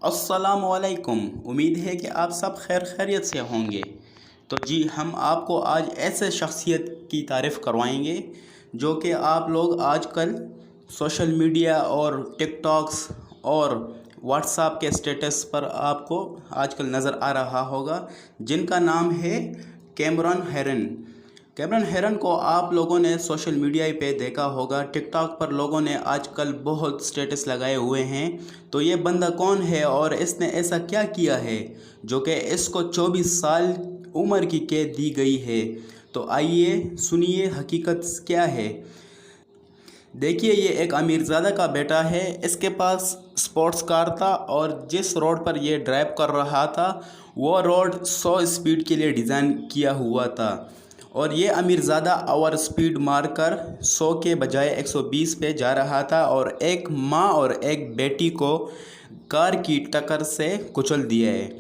अस्सलाम वालेकुम। उम्मीद है कि आप सब खैर खैरियत से होंगे। तो जी हम आपको आज ऐसे शख्सियत की तारीफ़ करवाएंगे जो कि आप लोग आजकल सोशल मीडिया और टिकटॉक्स और व्हाट्सएप के स्टेटस पर आपको आजकल नज़र आ रहा होगा, जिनका नाम है कैमरॉन हेरन। कैमरॉन हेरन को आप लोगों ने सोशल मीडिया पे देखा होगा, टिकटॉक पर लोगों ने आजकल बहुत स्टेटस लगाए हुए हैं। तो ये बंदा कौन है और इसने ऐसा क्या किया है जो कि इसको 24 साल उम्र की कैद दी गई है। तो आइए सुनिए हकीकत क्या है। देखिए, ये एक अमीरज़ादा का बेटा है। इसके पास स्पोर्ट्स कार था और जिस रोड पर ये ड्राइव कर रहा था वो रोड 100 स्पीड के लिए डिज़ाइन किया हुआ था और ये अमीरज़ादा ओवर स्पीड मारकर 100 के बजाय 120 पे जा रहा था और एक माँ और एक बेटी को कार की टक्कर से कुचल दिया है।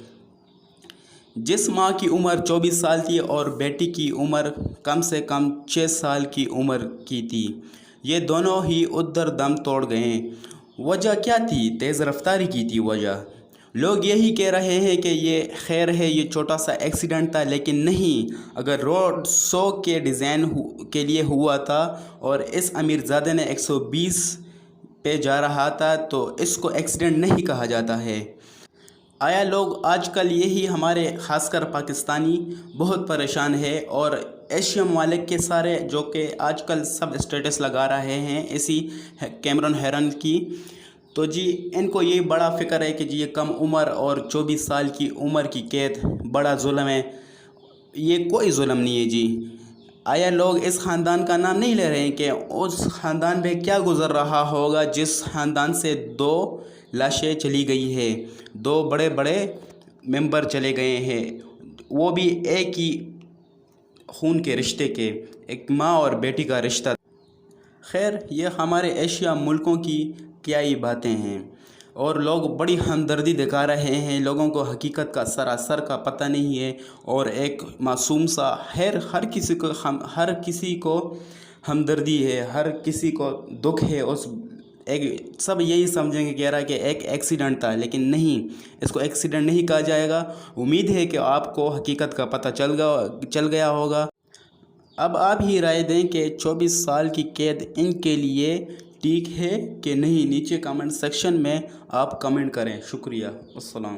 जिस माँ की उम्र 24 साल थी और बेटी की उम्र कम से कम 6 साल की उम्र की थी, ये दोनों ही उधर दम तोड़ गए। वजह क्या थी? तेज़ रफ्तारी की थी वजह। लोग यही कह रहे हैं कि ये खैर है, ये छोटा सा एक्सीडेंट था, लेकिन नहीं। अगर रोड 100 के डिज़ाइन के लिए हुआ था और इस अमीरज़ादे ने 120 पे जा रहा था तो इसको एक्सीडेंट नहीं कहा जाता है। आया लोग आजकल यही हमारे ख़ासकर पाकिस्तानी बहुत परेशान है और एशिया ममालिक के सारे जो कि आजकल सब स्टेटस लगा रहे हैं इसी कैमरॉन हेरन की। तो जी इनको ये बड़ा फ़िक्र है कि जी ये कम उम्र और 24 साल की उम्र की कैद बड़ा जुल्म है। ये कोई जुल्म नहीं है जी। आया लोग इस ख़ानदान का नाम नहीं ले रहे हैं कि उस ख़ानदान पे क्या गुज़र रहा होगा जिस ख़ानदान से 2 लाशें चली गई है, 2 बड़े बड़े मेंबर चले गए हैं, वो भी एक ही खून के रिश्ते के, एक माँ और बेटी का रिश्ता। खैर, ये हमारे एशिया मुल्कों की क्या ही बातें हैं और लोग बड़ी हमदर्दी दिखा रहे हैं। लोगों को हकीकत का सरासर का पता नहीं है और एक मासूम सा हर किसी को हमदर्दी है, हर किसी को दुख है। उस एक सब यही समझेंगे कह रहा है कि एक एक्सीडेंट था, लेकिन नहीं, इसको एक्सीडेंट नहीं कहा जाएगा। उम्मीद है कि आपको हकीकत का पता चल गया होगा। अब आप ही राय दें कि 24 साल की कैद इनके लिए ठीक है कि नहीं। नीचे कमेंट सेक्शन में आप कमेंट करें। शुक्रिया। अस्सलाम।